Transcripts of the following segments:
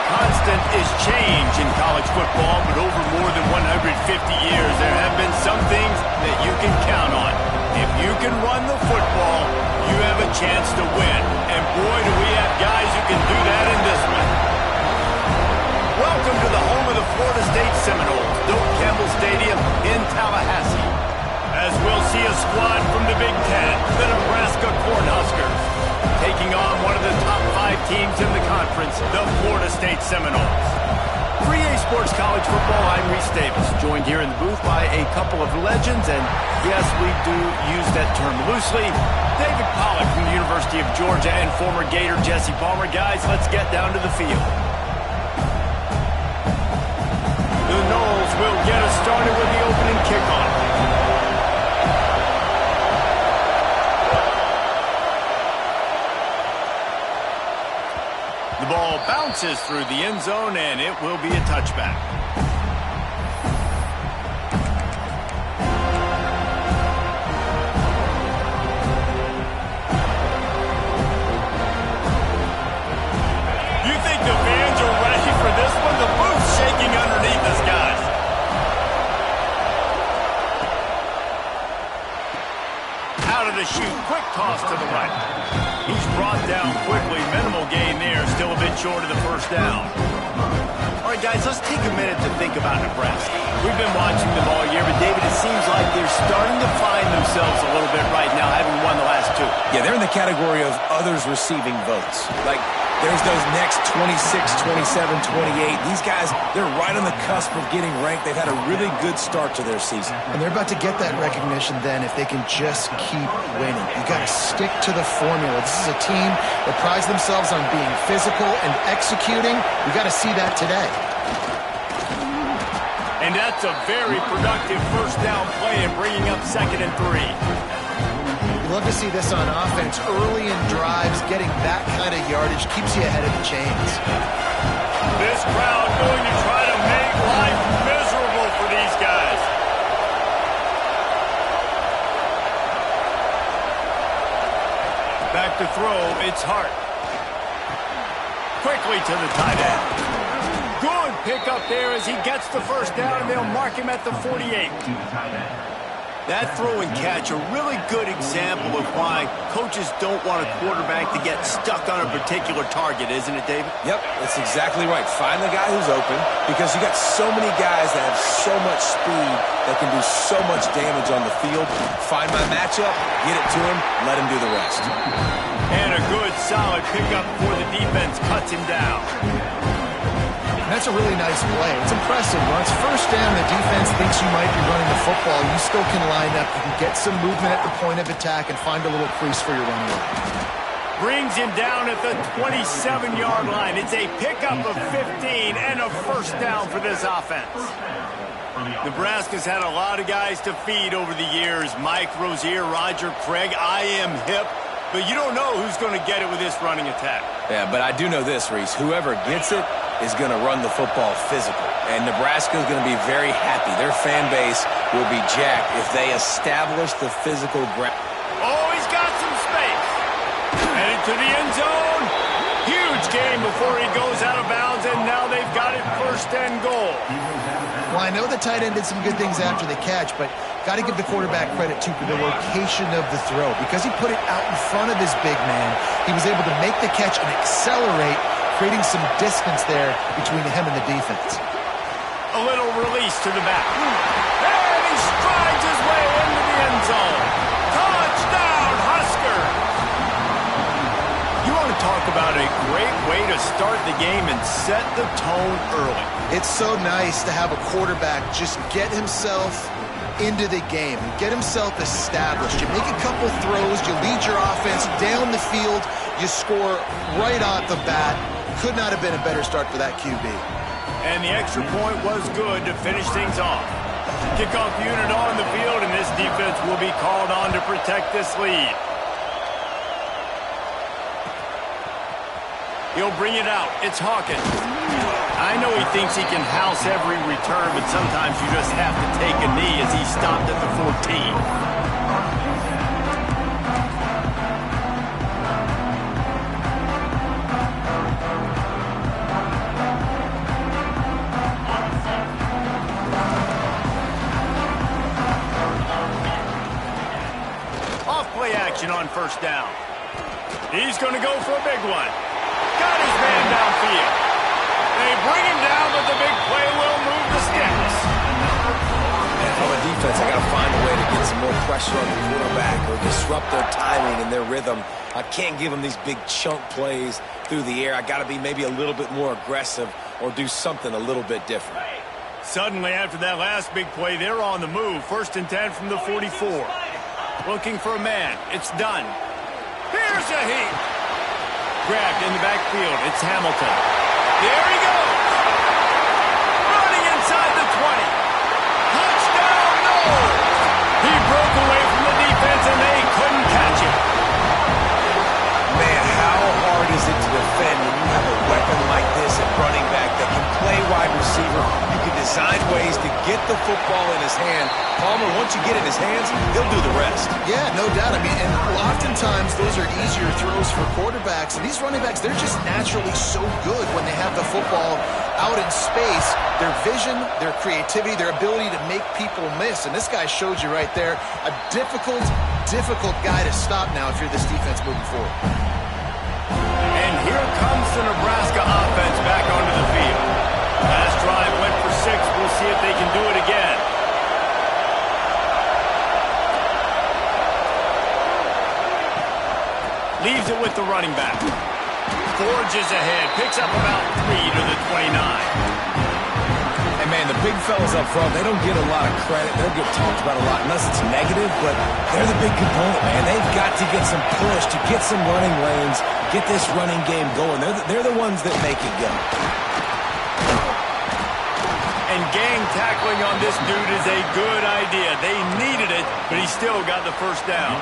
constant is change in college football, but over more than 150 years, there have been some things that you can count on. If you can run the football, you have a chance to win. And boy, do we have guys who can do that in this one. Welcome to the home of the Florida State Seminoles, Doak Campbell Stadium in Tallahassee. As we'll see a squad from the Big Ten, the Nebraska Cornhuskers, taking on one of the top 5 teams in the conference, the Florida State Seminoles. For EA Sports College Football, I'm Reese Davis, joined here in the booth by a couple of legends, and yes, we do use that term loosely. David Pollack from the University of Georgia and former Gator Jesse Palmer. Guys, let's get down to the field. The Noles will get us started with the opening kickoff. The ball bounces through the end zone, and it will be a touchback. You think the fans are ready for this one? The booth's shaking underneath us, guys. Out of the chute, quick toss to the right. He's brought down quickly. Minimal gain there. Still a bit short of the first down. All right, guys, let's take a minute to think about Nebraska. We've been watching them all year, but, David, it seems like they're starting to find themselves a little bit right now, having won the last 2. Yeah, they're in the category of others receiving votes. Like, there's those next 26, 27, 28. These guys, they're right on the cusp of getting ranked. They've had a really good start to their season. And they're about to get that recognition then if they can just keep winning. You got to stick to the formula. This is a team that prides themselves on being physical and executing. You got to see that today. And that's a very productive first down play and bringing up 2nd and 3. Love to see this on offense. Early in drives, getting that kind of yardage keeps you ahead of the chains. This crowd going to try to make life miserable for these guys. Back to throw, it's Hart. Quickly to the tight end. Good pickup there as he gets the first down, and they'll mark him at the 48. That throw and catch, a really good example of why coaches don't want a quarterback to get stuck on a particular target, isn't it, David? Yep, that's exactly right. Find the guy who's open, because you got so many guys that have so much speed that can do so much damage on the field. Find my matchup, get it to him, let him do the rest. And a good, solid pickup for the defense cuts him down. That's a really nice play. It's impressive. Once first down, the defense thinks you might be running the football. You still can line up. You can get some movement at the point of attack and find a little crease for your running back. Brings him down at the 27-yard line. It's a pickup of 15 and a first down for this offense. Nebraska's had a lot of guys to feed over the years. Mike Rozier, Roger Craig. I am hip. But you don't know who's going to get it with this running attack. Yeah, but I do know this, Reese. Whoever gets it is going to run the football physical. And Nebraska is going to be very happy. Their fan base will be jacked if they establish the physical ground. Oh, he's got some space. Headed to the end zone. Huge gain before he goes out of bounds, and now they've got it 1st and goal. Well, I know the tight end did some good things after the catch, but got to give the quarterback credit, too, for the location of the throw. Because he put it out in front of his big man, he was able to make the catch and accelerate, creating some distance there between him and the defense. A little release to the back. And he strides his way into the end zone. Touchdown, Huskers! You want to talk about a great way to start the game and set the tone early. It's so nice to have a quarterback just get himself into the game, get himself established. You make a couple throws, you lead your offense down the field, you score right off the bat. Could not have been a better start for that QB. And the extra point was good to finish things off. Kickoff unit on the field, and this defense will be called on to protect this lead. He'll bring it out. It's Hawkins. I know he thinks he can house every return, but sometimes you just have to take a knee as he stopped at the 14. on first down. He's going to go for a big one. Got his man downfield. They bring him down, but the big play will move the sticks. And from a defense, I got to find a way to get some more pressure on the quarterback or disrupt their timing and their rhythm. I can't give them these big chunk plays through the air. I got to be maybe a little bit more aggressive or do something a little bit different. Suddenly, after that last big play, they're on the move. 1st and 10 from the 44. Looking for a man. It's done. Here's a heat. Grabbed in the backfield. It's Hamilton. There he goes. Running inside the 20. Touchdown, no! He broke away from the defense, and they couldn't catch him. Man, how hard is it to defend when you have a weapon like this at running back that can play wide receiver? You can design ways to get the football in his hand. Palmer, once you get it in his hands, he'll do the rest. Yeah, no doubt. I mean, and oftentimes those are easier throws for quarterbacks. And these running backs, they're just naturally so good when they have the football out in space. Their vision, their creativity, their ability to make people miss. And this guy showed you right there a difficult guy to stop now if you're this defense moving forward. And here comes the Nebraska offense back onto the field. Last drive went for 6. We'll see if they can do it again. Leaves it with the running back. Forges ahead. Picks up about 3 to the 29. Hey, man, the big fellas up front, they don't get a lot of credit. They don't get talked about a lot unless it's negative, but they're the big component, man. They've got to get some push, to get some running lanes, get this running game going. They're the ones that make it go. And gang tackling on this dude is a good idea. They needed it, but he still got the first down.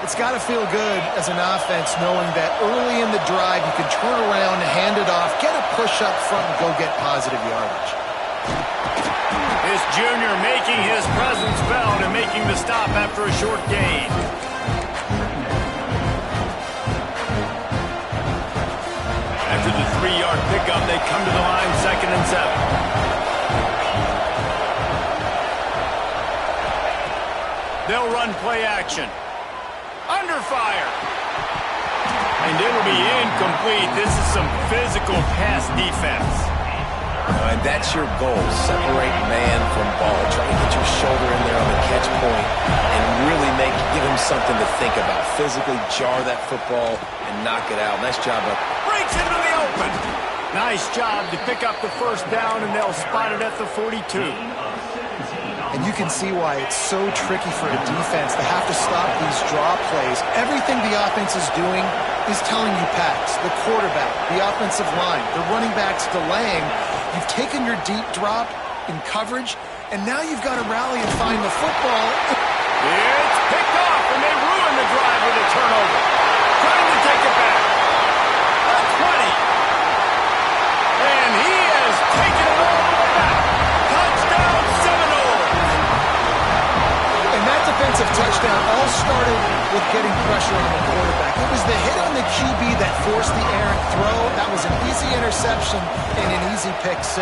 It's got to feel good as an offense knowing that early in the drive you can turn around, hand it off, get a push up front, and go get positive yardage. This junior making his presence felt and making the stop after a short gain. After the 3-yard pickup, they come to the line 2nd and 7. They'll run play action. Under fire. And it'll be incomplete. This is some physical pass defense. And that's your goal. Separate man from ball. Try to get your shoulder in there on the catch point and really give him something to think about. Physically jar that football and knock it out. Nice job up. Breaks into the open. Nice job to pick up the first down, and they'll spot it at the 42. And you can see why it's so tricky for a defense to have to stop these draw plays. Everything the offense is doing is telling you pass. The quarterback, the offensive line, the running backs delaying. You've taken your deep drop in coverage, and now you've got to rally and find the football. It's picked off, and they ruin the drive with a turnover. Trying to take it back. A 20. And he has taken it all the way back. Touchdown, Seminoles. And that defensive touchdown all started with getting pressure on the quarterback. It was the hit on the QB that forced the errant throw. That was an easy interception and an easy pick 6.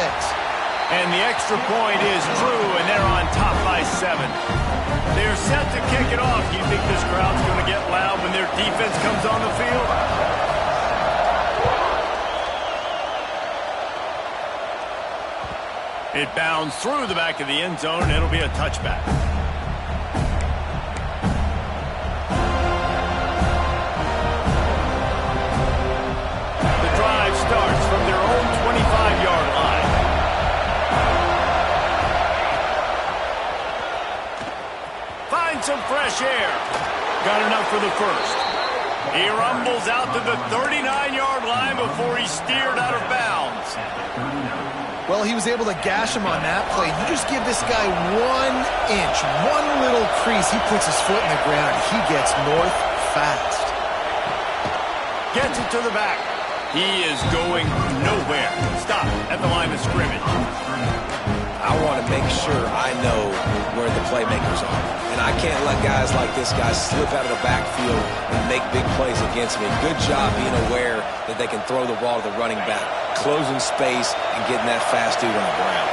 And the extra point is true, and they're on top by 7. They're set to kick it off. Do you think this crowd's going to get loud when their defense comes on the field? It bounds through the back of the end zone, and it'll be a touchback. The drive starts from their own 25-yard line. Find some fresh air. Got enough for the first. He rumbles out to the 39-yard line before he's steered out of bounds. Well, he was able to gash him on that play. You just give this guy 1 inch, one little crease. He puts his foot in the ground. He gets north fast. Gets it to the back. He is going nowhere. Stop at the line of scrimmage. I want to make sure I know where the playmakers are. And I can't let guys like this guy slip out of the backfield and make big plays against me. Good job being aware that they can throw the ball to the running back, closing space, and getting that fast dude on the ground.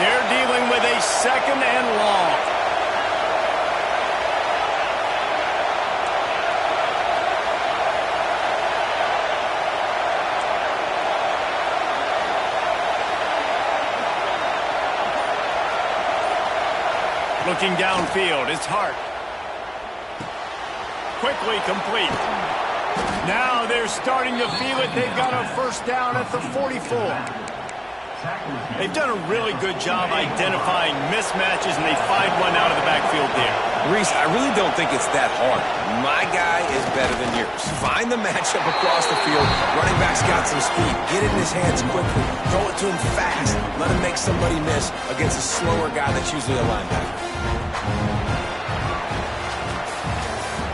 They're dealing with a 2nd and long. Looking downfield, it's Hart. Quickly complete. Now they're starting to feel it. They've got a first down at the 44. They've done a really good job identifying mismatches, and they find one out of the backfield there. Reese, I really don't think it's that hard. My guy is better than yours. Find the matchup across the field. Running back's got some speed. Get it in his hands quickly. Throw it to him fast. Let him make somebody miss against a slower guy that's usually a linebacker.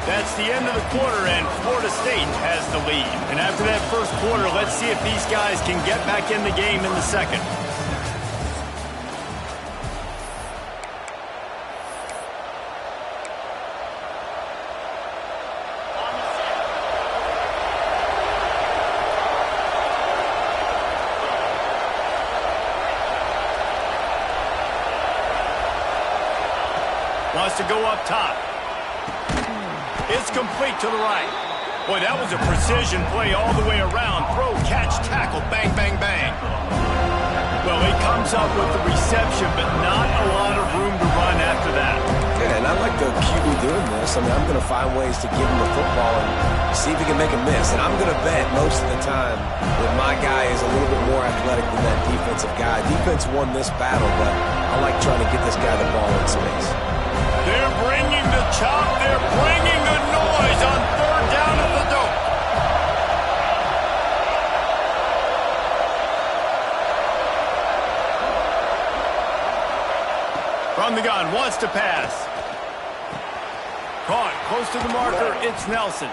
That's the end of the quarter, and Florida State has the lead. And after that first quarter, let's see if these guys can get back in the game in the second. Wants to go up top. It's complete to the right. Boy, that was a precision play all the way around. Throw, catch, tackle, bang, bang, bang. Well, he comes up with the reception, but not a lot of room to run after that. Yeah, and I like the QB doing this. I mean, I'm going to find ways to give him the football and see if he can make a miss. And I'm going to bet most of the time that my guy is a little bit more athletic than that defensive guy. Defense won this battle, but I like trying to get this guy the ball in space. They're bringing the chop. They're bringing the noise on third down at the dope. From the gun, wants to pass. Caught, close to the marker, it's Nelson.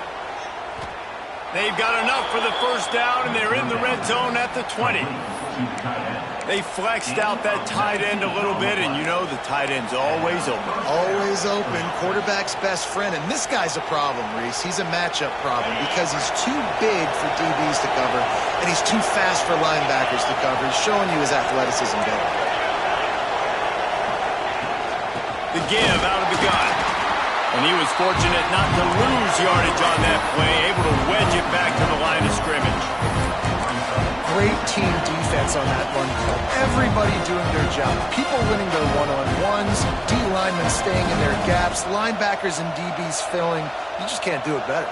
They've got enough for the first down, and they're in the red zone at the 20. They flexed out that tight end a little bit, and you know the tight end's always open. Always open. Quarterback's best friend. And this guy's a problem, Reese. He's a matchup problem because he's too big for DBs to cover, and he's too fast for linebackers to cover. He's showing you his athleticism better. The give out of the gun. And he was fortunate not to lose yardage on that play, able to wedge it back to the line of scrimmage. Great team defense on that run play. Everybody doing their job. People winning their one-on-ones, D linemen staying in their gaps, linebackers and DBs filling. You just can't do it better.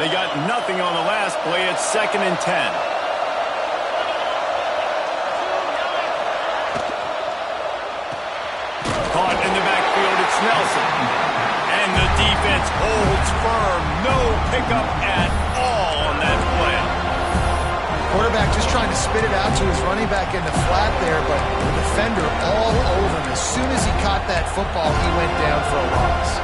They got nothing on the last play. It's 2nd and 10. Caught in the backfield, it's Nelson. And the defense holds firm. No pickup at all on that play. Quarterback just trying to spit it out to his running back in the flat there, but the defender all over him. As soon as he caught that football, he went down for a loss.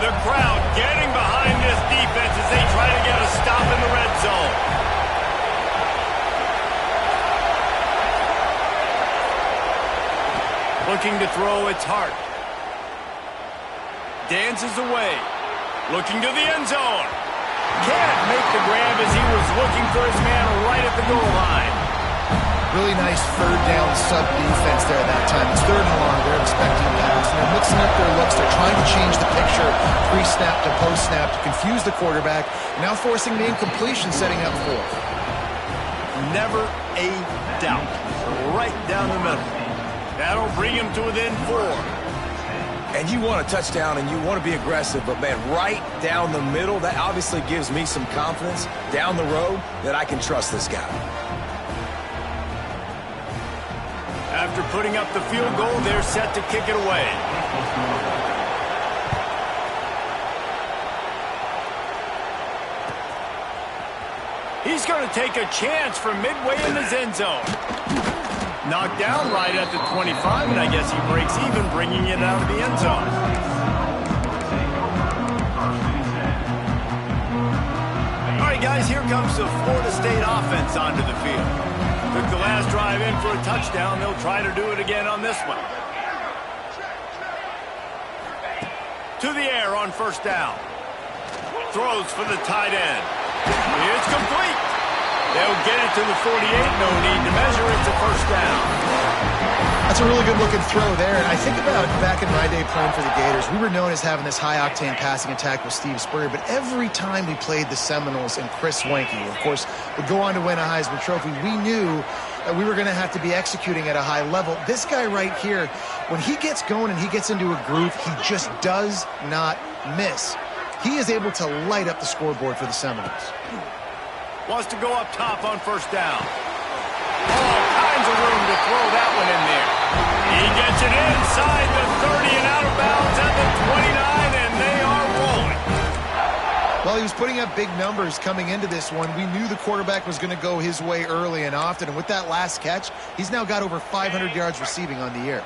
The crowd getting behind this defense as they try to get a stop in the red zone. Looking to throw, it's Hart. Dances away. Looking to the end zone. Can't make the grab as he was looking for his man right at the goal line. Really nice third down sub defense there at that time. It's 3rd and long. They're expecting pass, and they're mixing up their looks. They're trying to change the picture pre-snap to post-snap to confuse the quarterback. Now forcing the incompletion, setting up 4th. Never a doubt. Right down the middle. That'll bring him to within 4. And you want a touchdown and you want to be aggressive, but man, right down the middle, that obviously gives me some confidence down the road that I can trust this guy. After putting up the field goal, they're set to kick it away. He's going to take a chance from midway in his end zone. Knocked down right at the 25, and I guess he breaks even, bringing it out of the end zone. All right, guys, here comes the Florida State offense onto the field. Took the last drive in for a touchdown. They'll try to do it again on this one. To the air on first down. Throws for the tight end. It's complete. They'll get it to the 48. No need to measure. It's a first down. That's a really good-looking throw there, and I think about back in my day playing for the Gators, we were known as having this high-octane passing attack with Steve Spurrier, but every time we played the Seminoles and Chris Wenke, who, of course, would go on to win a Heisman Trophy, we knew that we were going to have to be executing at a high level. This guy right here, when he gets going and he gets into a groove, he just does not miss. He is able to light up the scoreboard for the Seminoles. Wants to go up top on first down. All kinds of room to throw that one in there. He gets it inside the 30 and out of bounds at the 29, and they are rolling. Well, he was putting up big numbers coming into this one. We knew the quarterback was going to go his way early and often, and with that last catch, he's now got over 500 yards receiving on the year.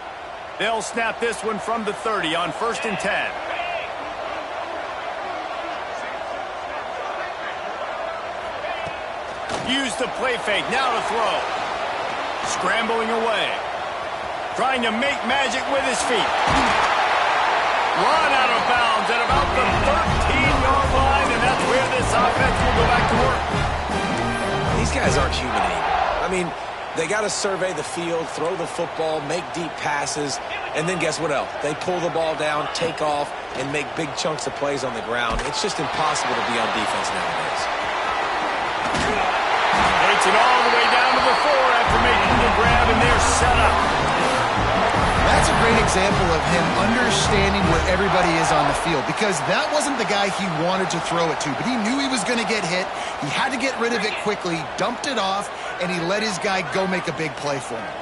They'll snap this one from the 30 on 1st and 10. Use the play fake, now to throw. Scrambling away. Trying to make magic with his feet. Run out of bounds at about the 13-yard line, and that's where this offense will go back to work. These guys aren't human anymore. I mean, they got to survey the field, throw the football, make deep passes, and then guess what else? They pull the ball down, take off, and make big chunks of plays on the ground. It's just impossible to be on defense nowadays. Takes it all the way down to the 4 after making the grab, and they're set up. That's a great example of him understanding where everybody is on the field, because that wasn't the guy he wanted to throw it to, but he knew he was going to get hit. He had to get rid of it quickly, dumped it off, and he let his guy go make a big play for him.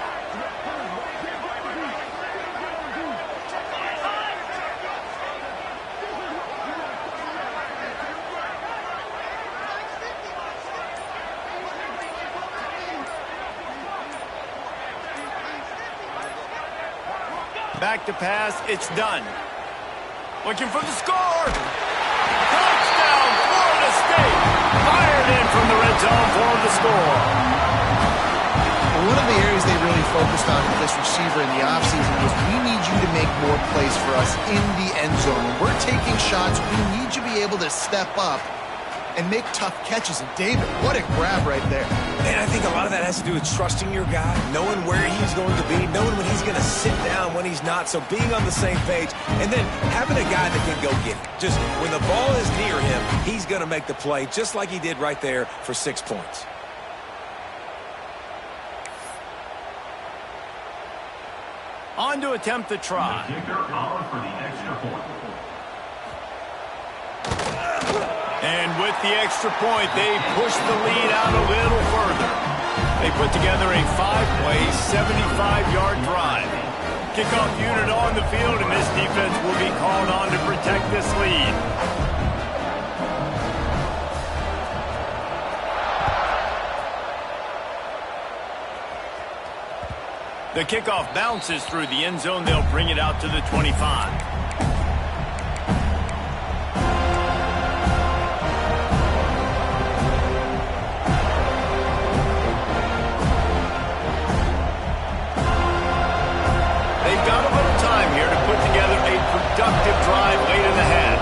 Back to pass, it's done. Looking for the score. Touchdown, Florida State. Fired in from the red zone for the score. One of the areas they really focused on with this receiver in the offseason was, we need you to make more plays for us in the end zone. When we're taking shots, we need you to be able to step up and make tough catches. And David, what a grab right there. Man, I think a lot of that has to do with trusting your guy, knowing where he's going to be, knowing when he's going to sit down, when he's not, so being on the same page, and then having a guy that can go get it. Just when the ball is near him, he's going to make the play, just like he did right there for 6 points. On to attempt the try. And with the extra point, they push the lead out a little further. They put together a 5-play, 75-yard drive. Kickoff unit on the field, and this defense will be called on to protect this lead. The kickoff bounces through the end zone. They'll bring it out to the 25. Productive drive late in the half.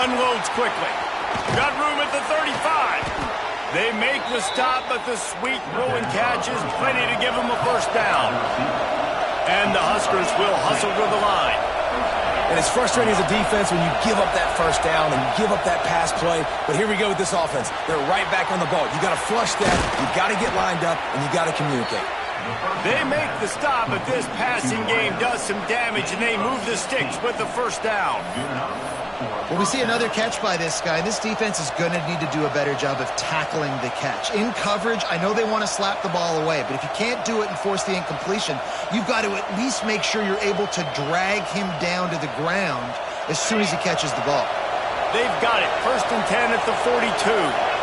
Unloads quickly. Got room at the 35. They make the stop, but the sweet throw and catch is plenty to give them a first down. And the Huskers will hustle to the line. And it's frustrating as a defense when you give up that first down and you give up that pass play. But here we go with this offense. They're right back on the ball. You got to flush that. You got to get lined up, and you got to communicate. They make the stop, but this passing game does some damage, and they move the sticks with the first down. Well, we see another catch by this guy. This defense is going to need to do a better job of tackling the catch. In coverage, I know they want to slap the ball away, but if you can't do it and force the incompletion, you've got to at least make sure you're able to drag him down to the ground as soon as he catches the ball. They've got it. 1st and 10 at the 42.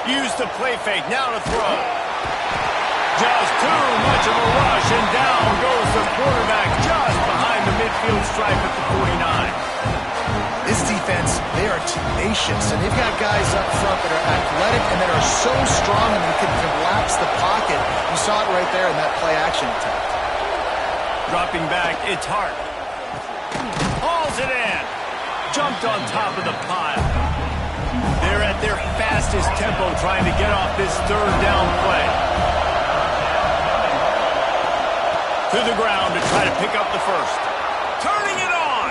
Use the play fake, now to throw. Just too much of a rush, and down goes the quarterback just behind the midfield stripe at the 49. This defense, they are tenacious, and they've got guys up front that are athletic and that are so strong and they can collapse the pocket. You saw it right there in that play-action attempt. Dropping back, it's Hart. Hauls it in. Jumped on top of the pile. They're at their fastest tempo trying to get off this third down play. To the ground to try to pick up the first. Turning it on.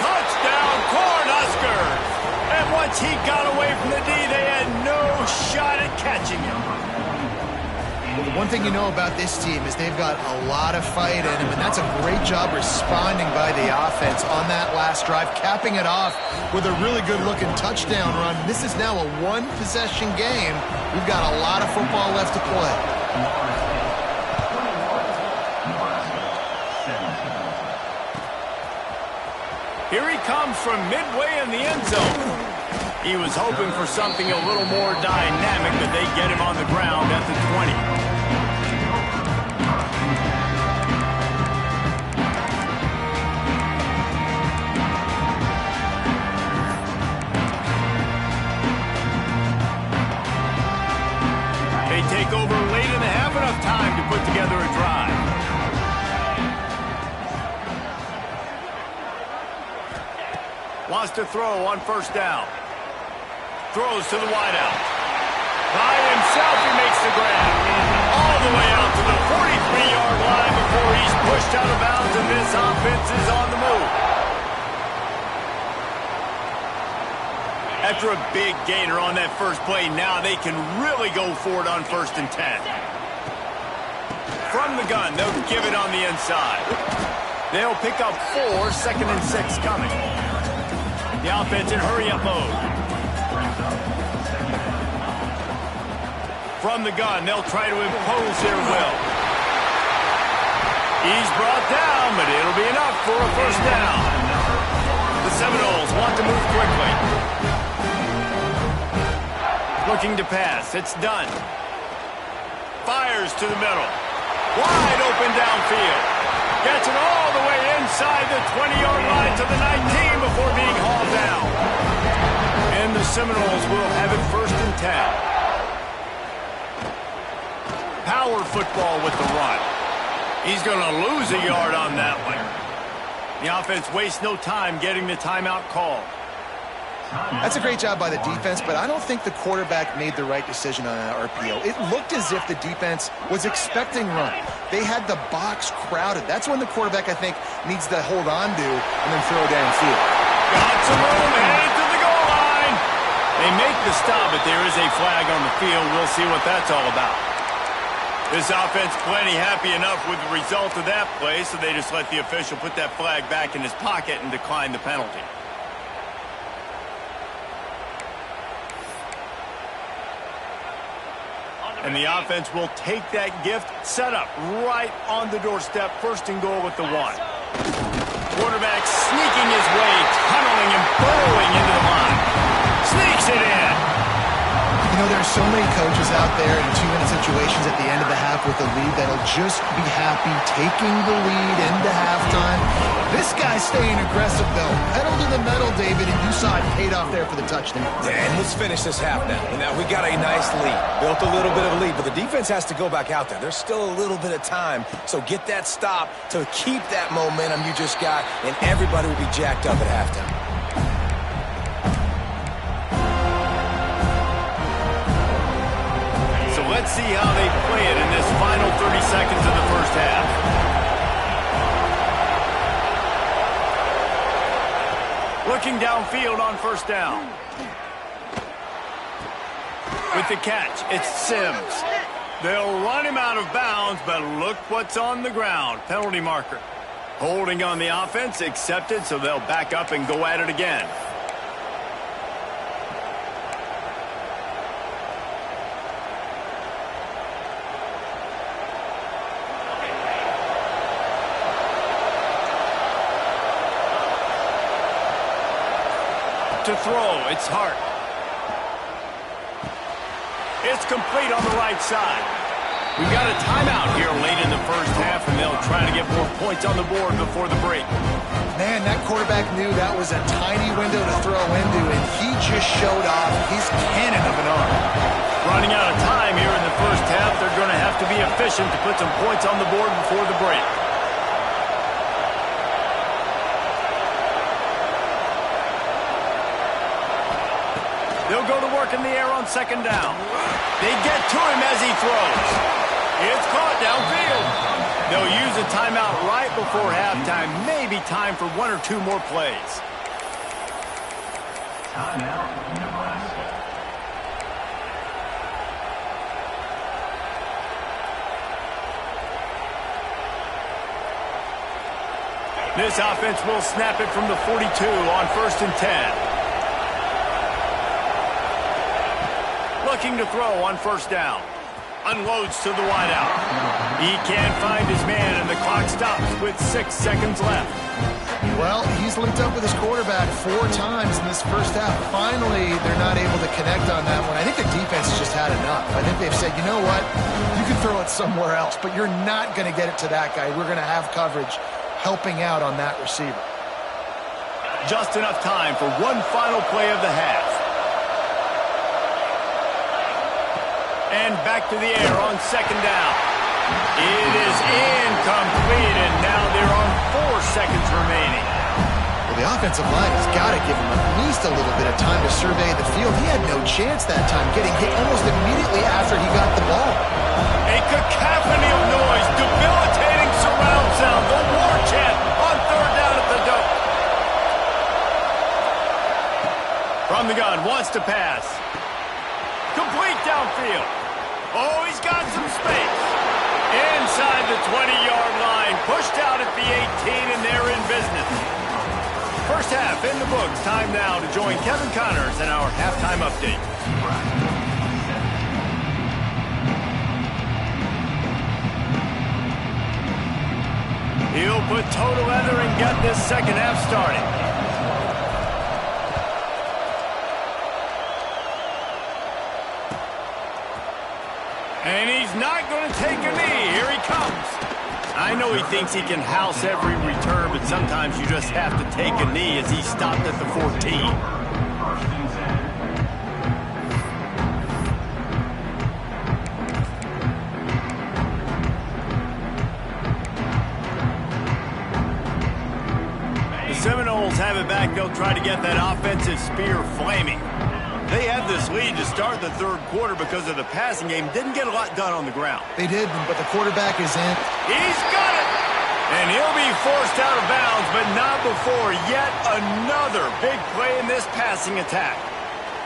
Touchdown, Cornhuskers. And once he got away from the D, they had no shot at catching him. Well, the one thing you know about this team is they've got a lot of fight in them, and that's a great job responding by the offense on that last drive, capping it off with a really good-looking touchdown run. This is now a one-possession game. We've got a lot of football left to play. Here he comes from midway in the end zone. He was hoping for something a little more dynamic, but they get him on the ground at the 20. They take over late in the half, enough time to put together a drive. Wants to throw on first down. Throws to the wideout. By himself, he makes the grab. All the way out to the 43-yard line before he's pushed out of bounds, and this offense is on the move. After a big gainer on that first play, now they can really go for it on 1st and 10. From the gun, they'll give it on the inside. They'll pick up 4, 2nd and 6 coming. The offense in hurry-up mode. From the gun, they'll try to impose their will. He's brought down, but it'll be enough for a first down. The Seminoles want to move quickly. Looking to pass. It's done. Fires to the middle. Wide open downfield. Gets it all the way inside the 20-yard line to the 19 before being hauled down. And the Seminoles will have it 1st and 10. Power football with the run. He's going to lose a yard on that one. The offense wastes no time getting the timeout call. That's a great job by the defense, but I don't think the quarterback made the right decision on that RPO. It looked as if the defense was expecting run. They had the box crowded. That's when the quarterback, I think, needs to hold on to and then throw downfield. Got some room, headed to the goal line. They make the stop, but there is a flag on the field. We'll see what that's all about. This offense plenty happy enough with the result of that play, so they just let the official put that flag back in his pocket and decline the penalty. And the offense will take that gift, set up right on the doorstep, 1st and goal with the 1. Quarterback sneaking his way, tunneling and burrowing into the line. Sneaks it in. You know, there are so many coaches out there in 2-minute situations at the end of the half with a lead that'll just be happy taking the lead into halftime. This guy's staying aggressive, though. Pedal to the metal, David, and you saw it paid off there for the touchdown. And let's finish this half now. Now, we got a nice lead. Built a little bit of a lead, but the defense has to go back out there. There's still a little bit of time, so get that stop to keep that momentum you just got, and everybody will be jacked up at halftime. Let's see how they play it in this final 30 seconds of the first half. Looking downfield on 1st down. With the catch, it's Sims. They'll run him out of bounds, but look what's on the ground. Penalty marker. Holding on the offense, accepted, so they'll back up and go at it again. To throw, it's Hart. It's complete on the right side. We've got a timeout here late in the first half, and they'll try to get more points on the board before the break. Man, that quarterback knew that was a tiny window to throw into, and he just showed off his cannon of an arm. Running out of time here in the first half, they're going to have to be efficient to put some points on the board before the break. mark in the air on second down. They get to him as he throws. It's caught downfield. They'll use a timeout right before halftime. Maybe time for one or two more plays. Timeout, Nebraska. This offense will snap it from the 42 on 1st and 10. Looking to throw on 1st down. Unloads to the wideout. He can't find his man, and the clock stops with 6 seconds left. Well, he's linked up with his quarterback 4 times in this first half. Finally, they're not able to connect on that one. I think the defense has just had enough. I think they've said, you know what? You can throw it somewhere else, but you're not going to get it to that guy. We're going to have coverage helping out on that receiver. Just enough time for one final play of the half. And back to the air on 2nd down. It is incomplete, and now they're on 4 seconds remaining. Well, the offensive line has got to give him at least a little bit of time to survey the field. He had no chance that time, getting hit almost immediately after he got the ball. A cacophony of noise, debilitating surround sound, the war chant on 3rd down at the dope. From the gun, wants to pass. Complete downfield. Oh, he's got some space. Inside the 20-yard line, pushed out at the 18, and they're in business. First half in the books. Time now to join Kevin Connors in our halftime update. He'll put toe to leather and get this second half started. And he's not going to take a knee. Here he comes. I know he thinks he can house every return, but sometimes you just have to take a knee as he stopped at the 14. The Seminoles have it back. They'll try to get that offensive spear flaming. They had this lead to start the 3rd quarter because of the passing game. Didn't get a lot done on the ground. They did, but the quarterback is in. He's got it! And he'll be forced out of bounds, but not before yet another big play in this passing attack.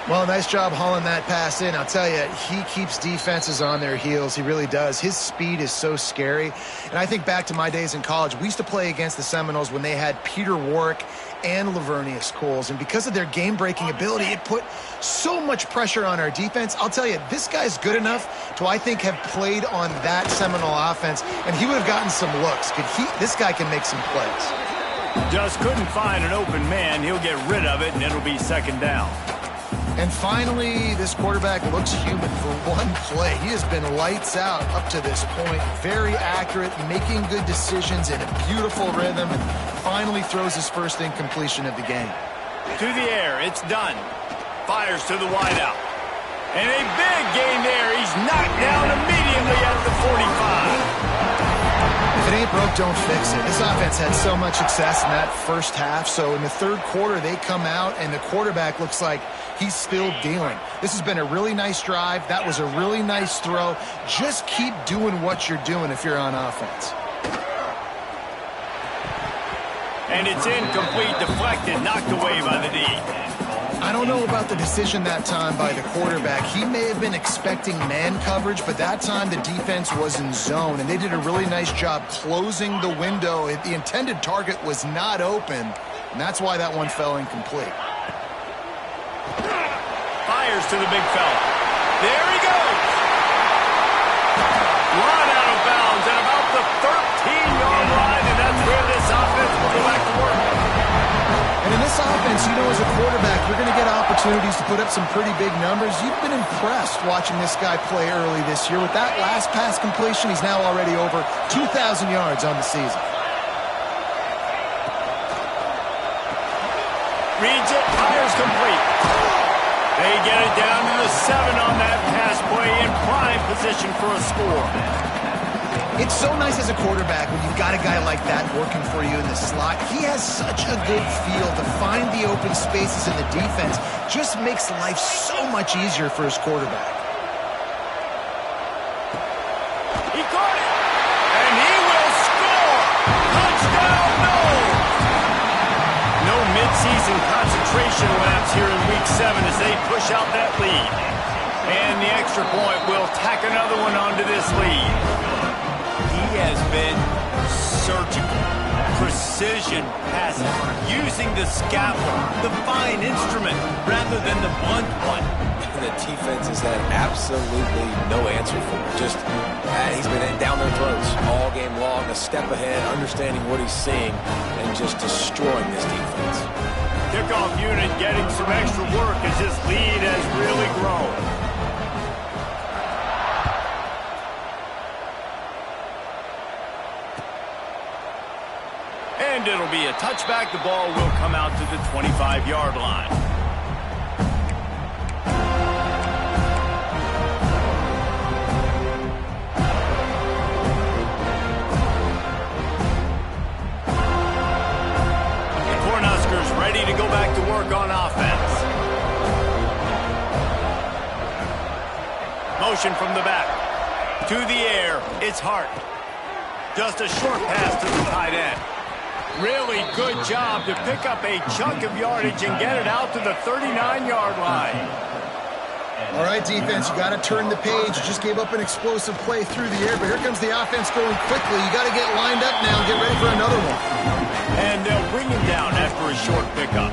Well, nice job hauling that pass in. I'll tell you, he keeps defenses on their heels. He really does. His speed is so scary. And I think back to my days in college. We used to play against the Seminoles when they had Peter Warrick and Lavernius Coles. And because of their game-breaking ability, it put so much pressure on our defense. I'll tell you, this guy's good enough to, I think, have played on that Seminole offense, and he would have gotten some looks. This guy can make some plays. Just couldn't find an open man. He'll get rid of it, and it'll be 2nd down. And finally, this quarterback looks human for one play. He has been lights out up to this point. Very accurate, making good decisions in a beautiful rhythm, and finally throws his first incompletion of the game. To the air, it's done. Fires to the wideout. And a big gain there. He's knocked down immediately at the 45. If it ain't broke, don't fix it. This offense had so much success in that first half, so in the 3rd quarter, they come out, and the quarterback looks like he's still dealing. This has been a really nice drive. That was a really nice throw. Just keep doing what you're doing if you're on offense. And it's incomplete, deflected, knocked away by the D. I don't know about the decision that time by the quarterback. He may have been expecting man coverage, but that time the defense was in zone, and they did a really nice job closing the window. The intended target was not open, and that's why that one fell incomplete. Fires to the big fella. There he goes. Run out of bounds at about the 13-yard line, and that's where this offense will go back to work. And in this offense, you know, as a quarterback, you're going to get opportunities to put up some pretty big numbers. You've been impressed watching this guy play early this year. With that last pass completion, he's now already over 2,000 yards on the season. Reads it, fires complete. They get it down to the 7 on that pass play, in prime position for a score. It's so nice as a quarterback when you've got a guy like that working for you in the slot. He has such a good feel to find the open spaces in the defense. Just makes life so much easier for his quarterback. He caught it, and he will score. Touchdown, no! No midseason concentration laps here in Week 7 as they push out that lead. And the extra point will tack another one onto this lead. He has been surgical, precision passing, using the scalpel, the fine instrument, rather than the blunt one. The defense has had absolutely no answer for it. Just, he's been down their throats all game long, a step ahead, understanding what he's seeing, and just destroying this defense. Kickoff unit getting some extra work as this lead has really grown. And it'll be a touchback. The ball will come out to the 25-yard line. The Cornhuskers ready to go back to work on offense. Motion from the back. To the air. It's Hart. Just a short pass to the tight end. Really good job to pick up a chunk of yardage and get it out to the 39-yard line. All right, defense, you got to turn the page. You just gave up an explosive play through the air, but here comes the offense going quickly. You got to get lined up now and get ready for another one. And they'll bring him down after a short pickup.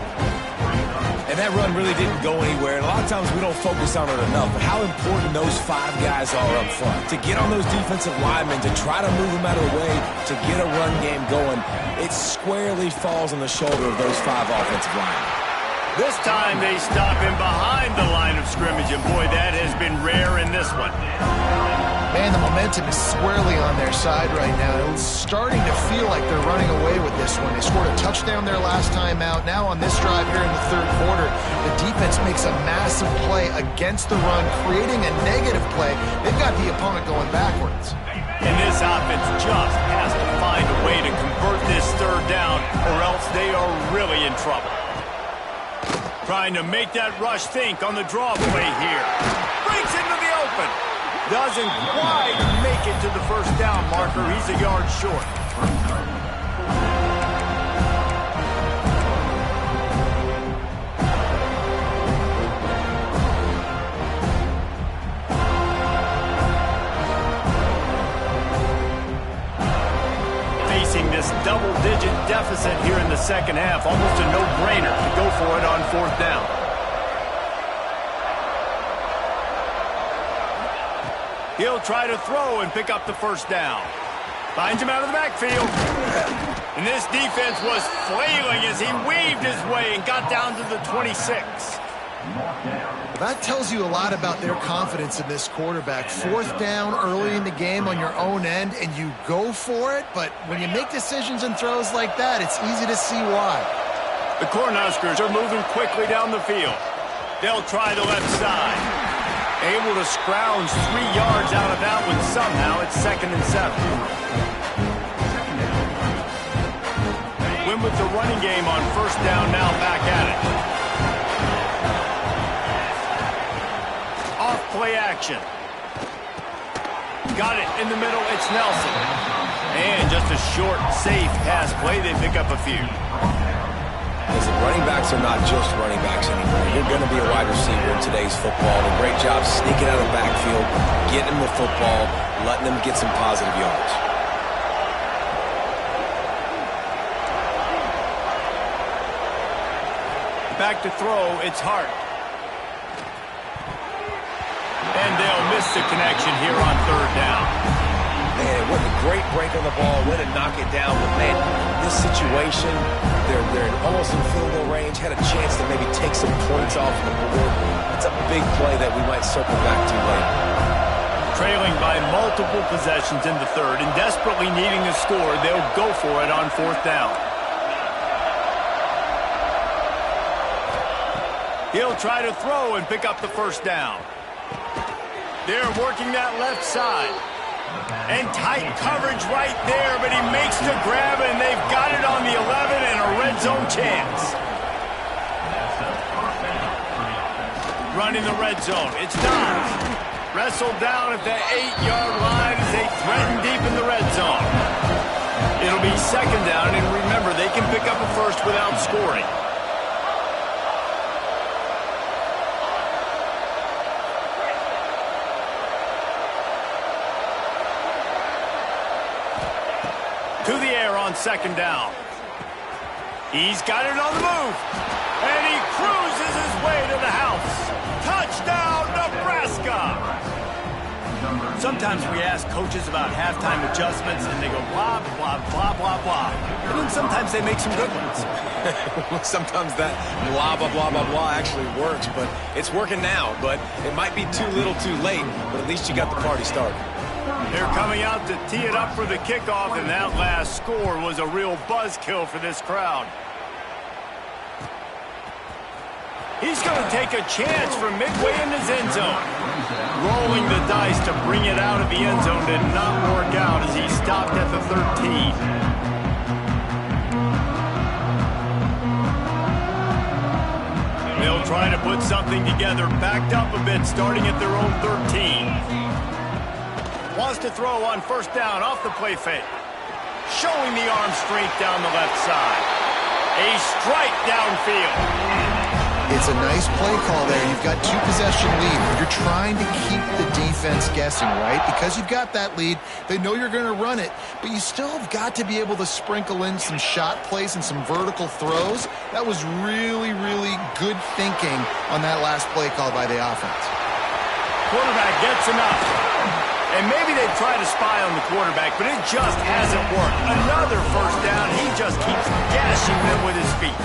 And that run really didn't go anywhere. And a lot of times we don't focus on it enough, but how important those 5 guys are up front. To get on those defensive linemen, to try to move them out of the way, to get a run game going, it squarely falls on the shoulder of those 5 offensive linemen. This time they stop him behind the line of scrimmage, and boy, that has been rare in this one. Man, the momentum is squarely on their side right now. It's starting to feel like they're running away with this one. They scored a touchdown their last time out. Now on this drive here in the third quarter, the defense makes a massive play against the run, creating a negative play. They've got the opponent going backwards. And this offense just has to find a way to convert this third down, or else they are really in trouble. Trying to make that rush think on the draw play here. Breaks into the open. Doesn't quite make it to the first down marker. He's a yard short. Facing this double-digit deficit here in the second half, almost a no-brainer to go for it on fourth down. He'll try to throw and pick up the first down. Finds him out of the backfield. And this defense was flailing as he weaved his way and got down to the 26. That tells you a lot about their confidence in this quarterback. Fourth down early in the game on your own end, and you go for it, but when you make decisions and throws like that, it's easy to see why. The Cornhuskers are moving quickly down the field. They'll try the left side. Able to scrounge 3 yards out of that one somehow. It's 2nd and 7. Win with the running game on first down, now back at it. Off play action. Got it in the middle. It's Nelson. And just a short, safe pass play. They pick up a few. Listen, running backs are not just running backs anymore. You're going to be a wide receiver in today's football. A great job sneaking out of the backfield, getting them the football, letting them get some positive yards. Back to throw, it's Hart. And they'll miss the connection here on third down. Man, what a great break on the ball, way to knock it down. But man, this situation, they're almost in field goal range, had a chance to maybe take some points off the board. It's a big play that we might circle back to later. Trailing by multiple possessions in the third and desperately needing a score, they'll go for it on fourth down. He'll try to throw and pick up the first down. They're working that left side. And tight coverage right there, but he makes the grab, and they've got it on the 11 and a red zone chance. Running the red zone. It's Dobbs. Wrestled down at the 8-yard line as they threaten deep in the red zone. It'll be second down, and remember, they can pick up a first without scoring. To the air on second down. He's got it on the move. And he cruises his way to the house. Touchdown, Nebraska! Sometimes we ask coaches about halftime adjustments, and they go blah, blah, blah, blah, blah. And then sometimes they make some good ones. Sometimes that blah, blah, blah, blah, blah actually works, but it's working now. But it might be too little too late, but at least you got the party started. They're coming out to tee it up for the kickoff, and that last score was a real buzzkill for this crowd. He's going to take a chance from midway in his end zone. Rolling the dice to bring it out of the end zone did not work out as he stopped at the 13. They'll try to put something together, backed up a bit, starting at their own 13. Wants to throw on first down off the play fake. Showing the arm strength down the left side. A strike downfield. It's a nice play call there. You've got 2-possession lead. You're trying to keep the defense guessing, right? Because you've got that lead, they know you're going to run it, but you still have got to be able to sprinkle in some shot plays and some vertical throws. That was really, really good thinking on that last play call by the offense. Quarterback gets enough. And maybe they try to spy on the quarterback, but it just hasn't worked. Another first down. He just keeps gashing them with his feet.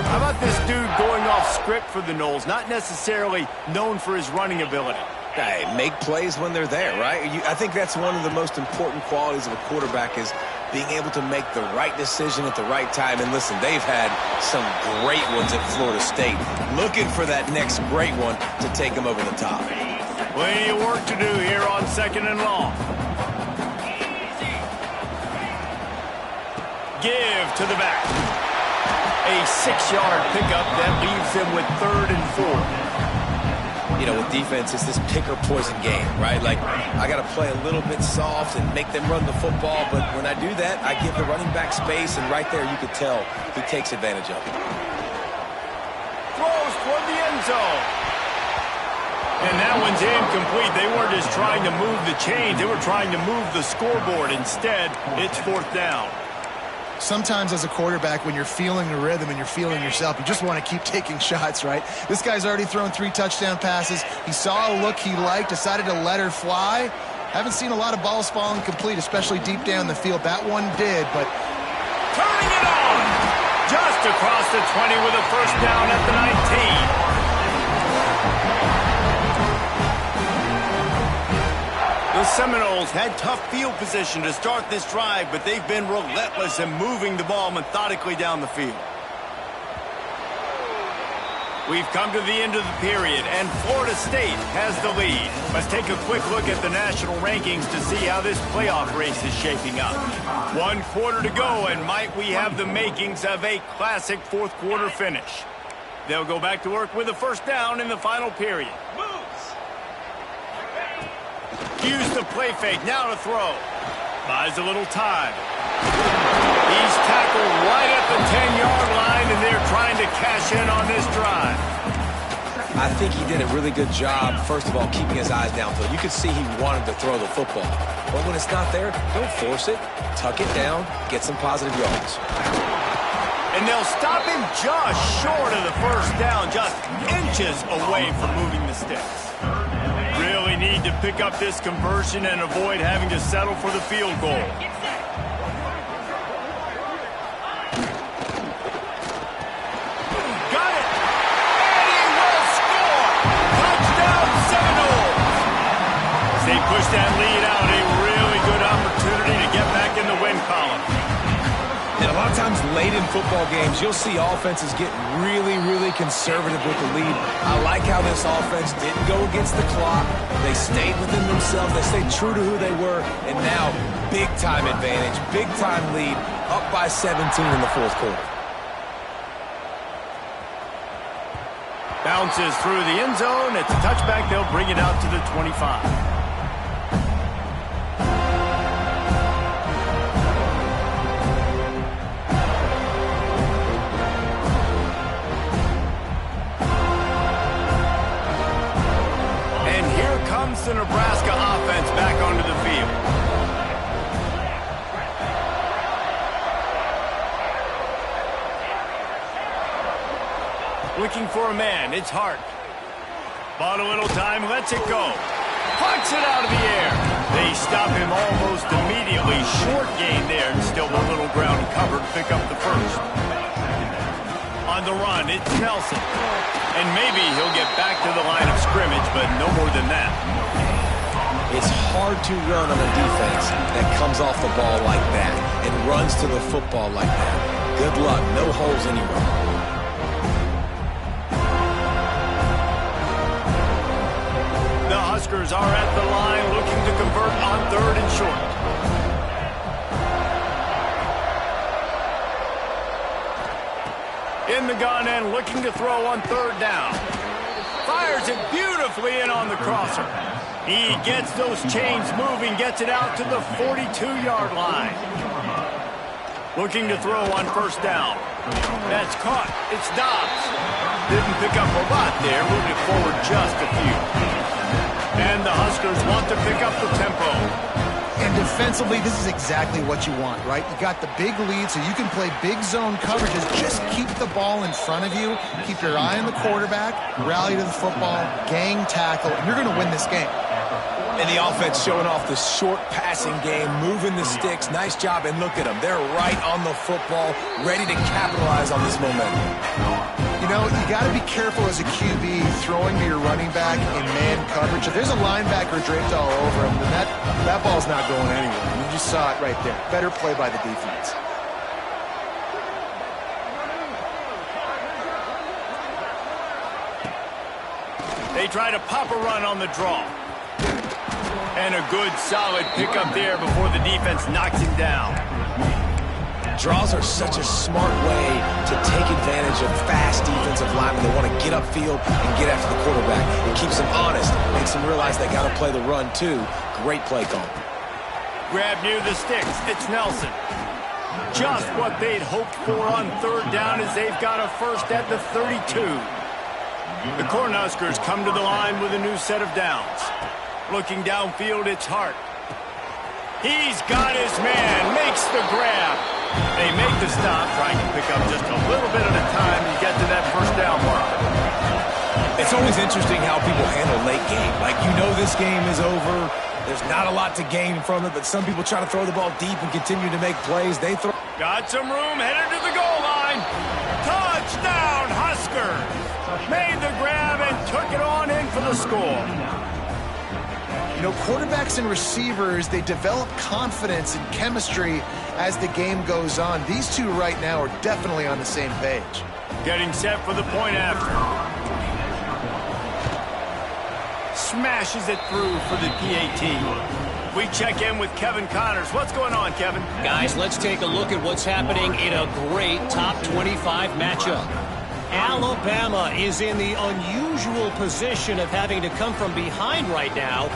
How about this dude going off script for the Noles, not necessarily known for his running ability? Hey, make plays when they're there, right? I think that's one of the most important qualities of a quarterback is being able to make the right decision at the right time. And listen, they've had some great ones at Florida State. Looking for that next great one to take them over the top. Plenty of work to do here on second and long. Give to the back. A 6-yard pickup that leaves him with 3rd and 4. You know, with defense, it's this pick or poison game, right? Like, I got to play a little bit soft and make them run the football, but when I do that, I give the running back space, and right there you could tell he takes advantage of it. Throws toward the end zone. And that one's incomplete. They weren't just trying to move the chains. They were trying to move the scoreboard. Instead, it's 4th down. Sometimes as a quarterback, when you're feeling the rhythm and you're feeling yourself, you just want to keep taking shots, right? This guy's already thrown 3 touchdown passes. He saw a look he liked, decided to let her fly. Haven't seen a lot of balls falling complete, especially deep down the field. That one did, but... Turning it on! Just across the 20 with a first down at the 19. The Seminoles had tough field position to start this drive, but they've been relentless in moving the ball methodically down the field. We've come to the end of the period, and Florida State has the lead. Let's take a quick look at the national rankings to see how this playoff race is shaping up. 1 quarter to go, and might we have the makings of a classic 4th quarter finish. They'll go back to work with a first down in the final period. Use the play fake, now to throw. Buys a little time. He's tackled right at the 10-yard line, and they're trying to cash in on this drive. I think he did a really good job, first of all, keeping his eyes downfield. You could see he wanted to throw the football. But when it's not there, don't force it. Tuck it down, get some positive yards. And they'll stop him just short of the first down, just inches away from moving the sticks. Really need to pick up this conversion and avoid having to settle for the field goal. Got it! And he will score! Touchdown Seminoles! As they push that lead out, a really good opportunity to get back in the win column. And A lot of times late in football games, you'll see offenses get really, really conservative with the lead. I like how this offense didn't go against the clock. They stayed within themselves. They stayed true to who they were. And now, big-time advantage, big-time lead, up by 17 in the fourth quarter. Bounces through the end zone. It's a touchback. They'll bring it out to the 25. The Nebraska offense back onto the field. Looking for a man. It's Hart. Bought a little time. Lets it go. Plucks it out of the air. They stop him almost immediately. Short gain there and still a little ground covered to pick up the first. On the run, it's Nelson. And maybe he'll get back to the line of scrimmage, but no more than that. It's hard to run on a defense that comes off the ball like that and runs to the football like that. Good luck. No holes anywhere. The Huskers are at the line looking to convert on 3rd and short. In the gun and looking to throw on 3rd down. Fires it beautifully in on the crosser. He gets those chains moving, gets it out to the 42-yard line. Looking to throw on 1st down. That's caught. It's Dobbs. Didn't pick up a lot there, moved it forward just a few. And the Huskers want to pick up the tempo. And defensively, this is exactly what you want, right? You got the big lead, so you can play big zone coverages. Just keep the ball in front of you. Keep your eye on the quarterback. Rally to the football. Gang tackle. And you're going to win this game. And the offense showing off the short passing game, moving the sticks. Nice job, and look at them. They're right on the football, ready to capitalize on this momentum. You know, you got to be careful as a QB throwing to your running back in man coverage. If there's a linebacker draped all over him, then that ball's not going anywhere. And you just saw it right there. Better play by the defense. They try to pop a run on the draw. And a good, solid pickup there before the defense knocks him down. Draws are such a smart way to take advantage of fast defensive linemen. They want to get upfield and get after the quarterback. It keeps them honest, makes them realize they got to play the run too. Great play call. Grab near the sticks. It's Nelson. Just what they'd hoped for on 3rd down as they've got a first at the 32. The Cornhuskers come to the line with a new set of downs. Looking downfield, it's Hart. He's got his man, makes the grab. They make the stop, trying to pick up just a little bit at a time to get to that 1st down mark. It's always interesting how people handle late game. Like, you know this game is over. There's not a lot to gain from it, but some people try to throw the ball deep and continue to make plays. They throw. Got some room, headed to the goal line. Touchdown, Huskers. Made the grab and took it on in for the score. You know, quarterbacks and receivers, they develop confidence and chemistry as the game goes on. These two right now are definitely on the same page. Getting set for the point after. Smashes it through for the PAT. We check in with Kevin Connors. What's going on, Kevin? Guys, let's take a look at what's happening in a great top 25 matchup. Alabama is in the unusual position of having to come from behind right now,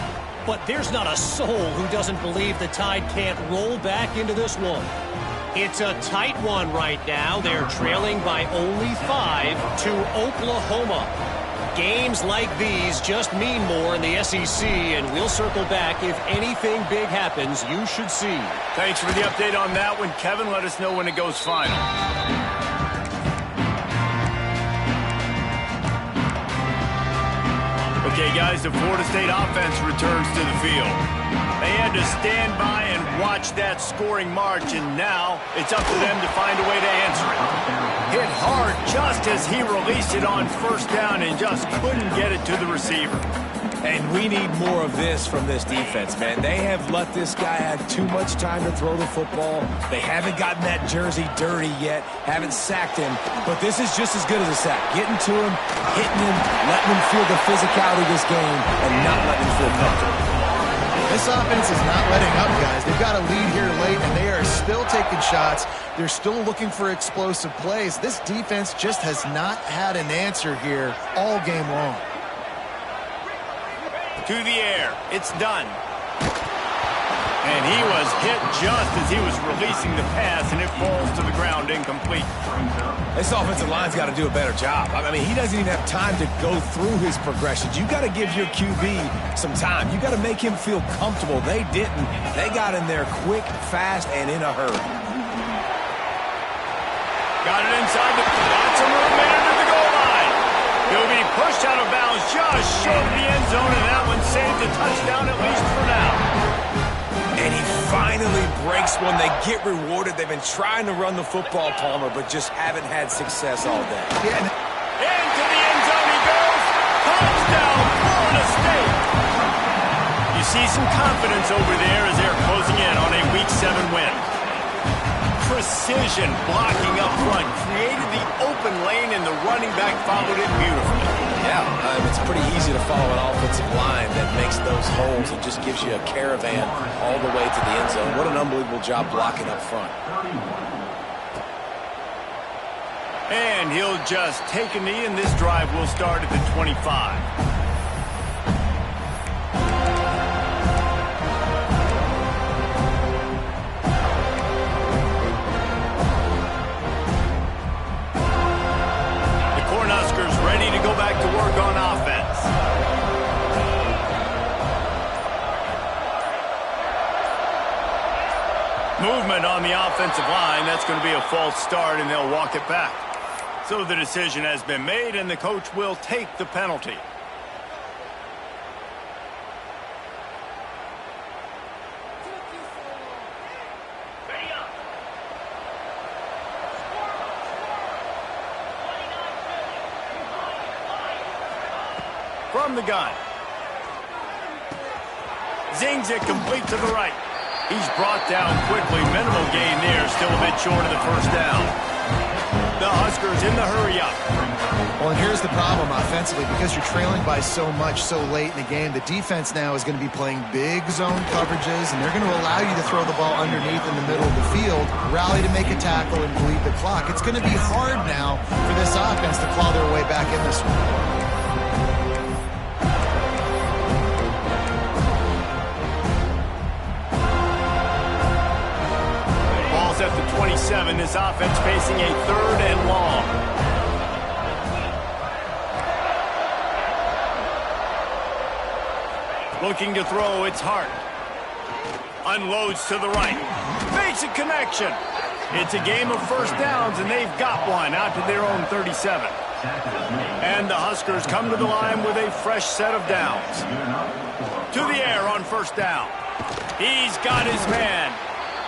but there's not a soul who doesn't believe the Tide can't roll back into this one. It's a tight one right now. They're trailing by only 5 to Oklahoma. Games like these just mean more in the SEC, and we'll circle back if anything big happens. You should see. Thanks for the update on that one, Kevin. Let us know when it goes final. Okay, guys, the Florida State offense returns to the field. They had to stand by and watch that scoring march, and now it's up to them to find a way to answer it. Hit hard just as he released it on 1st down and just couldn't get it to the receiver. And we need more of this from this defense, man. They have let this guy have too much time to throw the football. They haven't gotten that jersey dirty yet, haven't sacked him. But this is just as good as a sack. Getting to him, hitting him, letting him feel the physicality of this game, and not letting him feel comfortable. This offense is not letting up, guys. They've got a lead here late, and they are still taking shots. They're still looking for explosive plays. This defense just has not had an answer here all game long. To the air. It's done. And he was hit just as he was releasing the pass, and it falls to the ground incomplete. This offensive line's got to do a better job. I mean, he doesn't even have time to go through his progressions. You got to give your QB some time. You got to make him feel comfortable. They didn't. They got in there quick, fast, and in a hurry. Got it inside the... Got some room made under the goal line. He'll be pushed out of bounds just short of the end zone, and that one saved a touchdown at least for now. And he finally breaks one. They get rewarded. They've been trying to run the football, Palmer, but just haven't had success all day. Yeah. Into the end zone he goes. Touchdown, Florida State. You see some confidence over there as they're closing in on a Week 7 win. Precision blocking up front created the open lane, and the running back followed it beautifully. Yeah, it's pretty easy to follow an offensive line that makes those holes and just gives you a caravan all the way to the end zone. What an unbelievable job blocking up front. And he'll just take a knee, and this drive will start at the 25. Ready to go back to work on offense. Movement on the offensive line. That's going to be a false start, and they'll walk it back. So the decision has been made, and the coach will take the penalty. From the gun. Zings it complete to the right. He's brought down quickly. Minimal gain there. Still a bit short of the first down. The Huskers in the hurry up. Well, and here's the problem offensively. Because you're trailing by so much so late in the game, the defense now is going to be playing big zone coverages, and they're going to allow you to throw the ball underneath in the middle of the field, rally to make a tackle, and bleed the clock. It's going to be hard now for this offense to claw their way back in this one. At the 27, this offense facing a 3rd and long. Looking to throw, it's Hart. Unloads to the right. Makes a connection. It's a game of first downs, and they've got one out to their own 37. And the Huskers come to the line with a fresh set of downs. To the air on first down. He's got his man.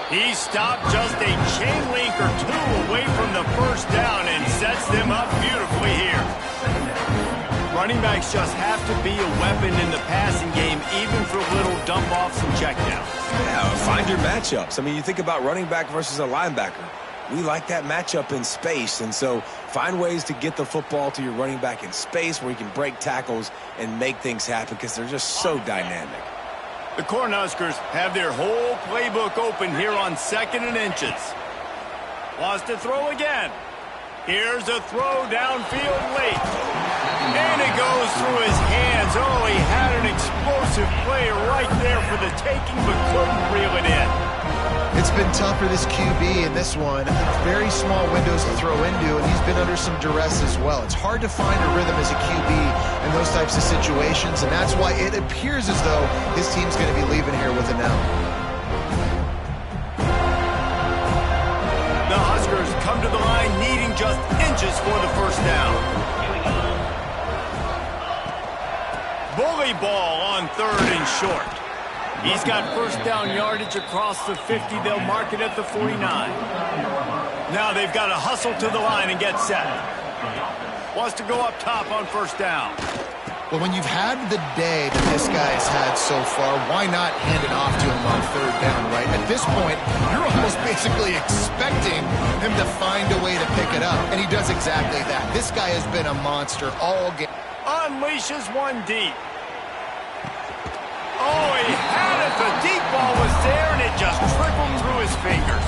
He stopped just a chain link or two away from the first down and sets them up beautifully here. Running backs just have to be a weapon in the passing game, even for little dump-offs and checkdowns. Yeah, find your matchups. I mean, you think about running back versus a linebacker. We like that matchup in space, and so find ways to get the football to your running back in space where you can break tackles and make things happen because they're just so dynamic. The Cornhuskers have their whole playbook open here on 2nd and inches. Wants to throw again. Here's a throw downfield late. And it goes through his hands. Oh, he had an explosive play right there for the taking, but couldn't reel it in. It's been tough for this QB in this one. Very small windows to throw into, and he's been under some duress as well. It's hard to find a rhythm as a QB in those types of situations, and that's why it appears as though his team's going to be leaving here with an L. The Huskers come to the line needing just inches for the first down. Bully ball on 3rd and short. He's got first down yardage across the 50. They'll mark it at the 49. Now they've got to hustle to the line and get set. Wants to go up top on first down. Well, when you've had the day that this guy has had so far, why not hand it off to him on third down, right? At this point, you're almost basically expecting him to find a way to pick it up, and he does exactly that. This guy has been a monster all game. Unleashes one deep. Oh, he had it. The deep ball was there, and it just trickled through his fingers.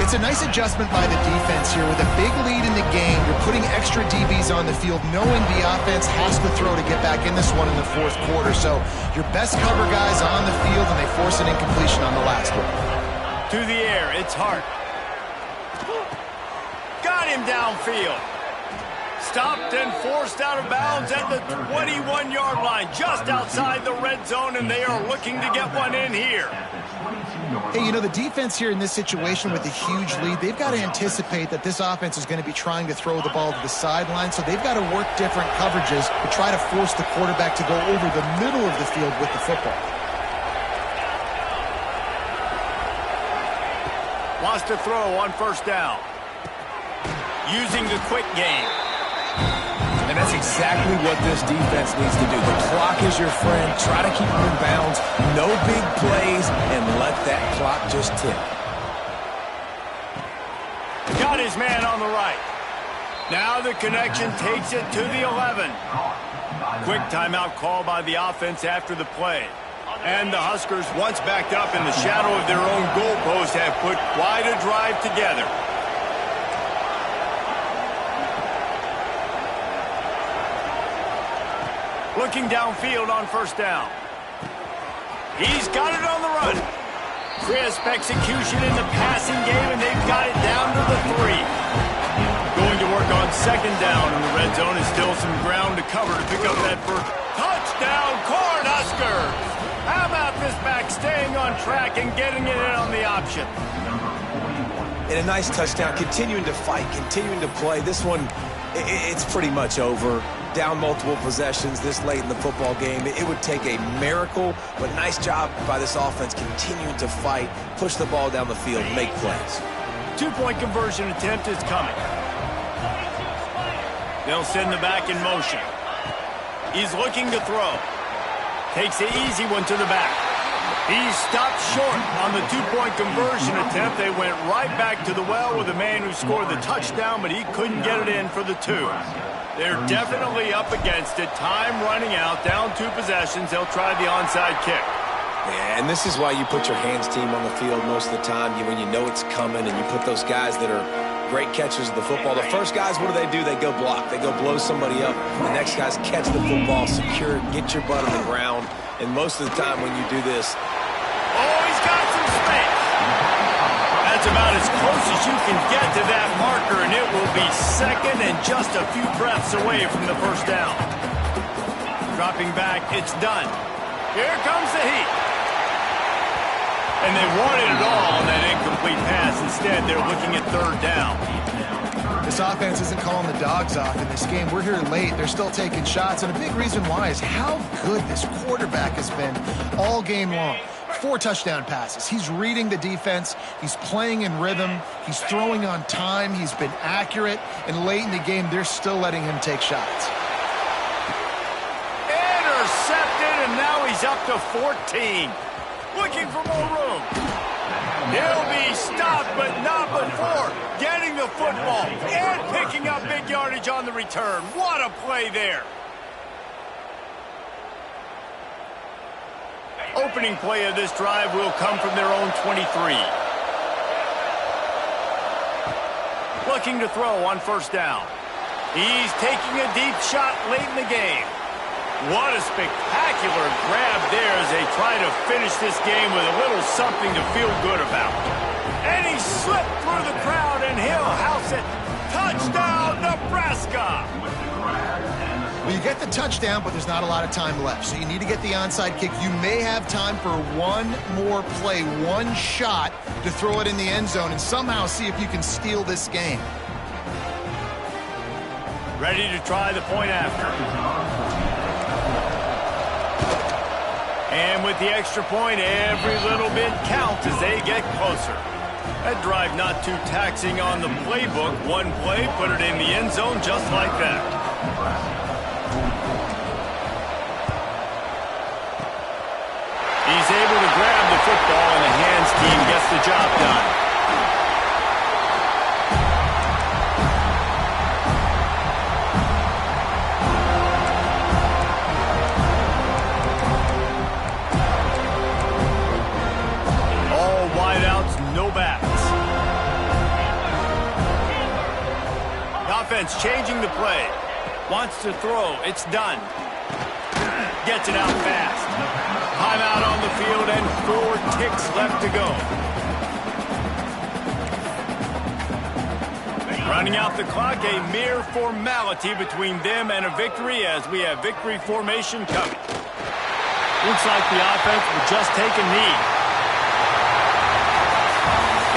It's a nice adjustment by the defense here. With a big lead in the game, you're putting extra DBs on the field, knowing the offense has to throw to get back in this one in the fourth quarter. So your best cover guys on the field, and they force an incompletion on the last one. To the air, it's Hart. Got him downfield. Stopped and forced out of bounds at the 21-yard line, just outside the red zone, and they are looking to get one in here. Hey, you know, the defense here in this situation with a huge lead, they've got to anticipate that this offense is going to be trying to throw the ball to the sideline, so they've got to work different coverages to try to force the quarterback to go over the middle of the field with the football. Wants to throw on first down. Using the quick game. And that's exactly what this defense needs to do. The clock is your friend. Try to keep them in bounds. No big plays, and let that clock just tick. Got his man on the right. Now the connection takes it to the 11. Quick timeout call by the offense after the play. And the Huskers, once backed up in the shadow of their own goalpost, have put quite a drive together. Looking downfield on first down. He's got it on the run. Crisp execution in the passing game, and they've got it down to the 3. Going to work on second down in the red zone, and still some ground to cover to pick up that first touchdown. Cornhuskers! How about this back staying on track and getting it in on the option? And a nice touchdown, continuing to fight, continuing to play. This one, it's pretty much over. Down multiple possessions this late in the football game. It would take a miracle, but nice job by this offense continuing to fight, push the ball down the field, make plays. 2-point conversion attempt is coming. They'll send the back in motion. He's looking to throw. Takes the easy one to the back. He stopped short on the 2-point conversion attempt. They went right back to the well with the man who scored the touchdown, but he couldn't get it in for the 2. They're definitely up against it. Time running out, down 2 possessions. They'll try the onside kick. Yeah, and this is why you put your hands team on the field most of the time. When you know it's coming, and you put those guys that are great catchers of the football. The first guys, what do? They go block. They go blow somebody up. The next guys catch the football, secure it, get your butt on the ground. And most of the time when you do this... Oh, he's got some space. That's about as close as you can get to that marker, and it will be second and just a few breaths away from the first down. Dropping back, it's done. Here comes the heat. And they wanted it all on that incomplete pass. Instead, they're looking at third down. This offense isn't calling the dogs off in this game. We're here late. They're still taking shots, and a big reason why is how good this quarterback has been all game long. 4 touchdown passes. He's reading the defense. He's playing in rhythm. He's throwing on time. He's been accurate. And late in the game, they're still letting him take shots. Intercepted, and now he's up to 14. Looking for more room. He'll be stopped, but not before getting the football and picking up big yardage on the return. What a play there. Opening play of this drive will come from their own 23. Looking to throw on first down. He's taking a deep shot late in the game. What a spectacular grab there as they try to finish this game with a little something to feel good about. And he slipped through the crowd, and he'll house it. Touchdown, Nebraska! Well, you get the touchdown, but there's not a lot of time left. So you need to get the onside kick. You may have time for one more play, one shot to throw it in the end zone and somehow see if you can steal this game. Ready to try the point after. And with the extra point, every little bit counts as they get closer. That drive not too taxing on the playbook. One play, put it in the end zone just like that. the job done. All wideouts, no backs. Offense changing the play. Wants to throw. It's done. Gets it out fast. Timeout on the field and 4 ticks left to go. Running out the clock, a mere formality between them and a victory as we have victory formation coming. Looks like the offense will just take a knee.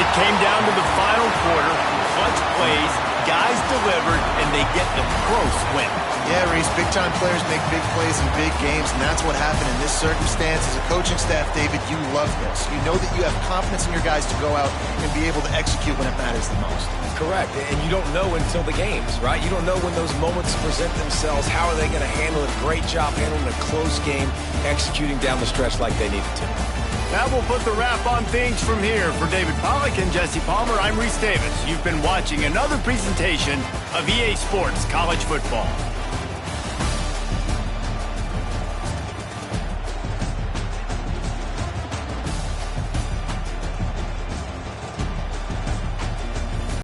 It came down to the final quarter. Clutch plays, guys delivered, and they get the close win. Yeah, Reese, big-time players make big plays in big games, and that's what happened in this circumstance. As a coaching staff, David, you love this. You know that you have confidence in your guys to go out and be able to execute when it matters the most. Correct, and you don't know until the games, right? You don't know when those moments present themselves. How are they going to handle it? Great job handling a close game, executing down the stretch like they needed to. That will put the wrap on things from here. For David Pollack and Jesse Palmer, I'm Reese Davis. You've been watching another presentation of EA Sports College Football.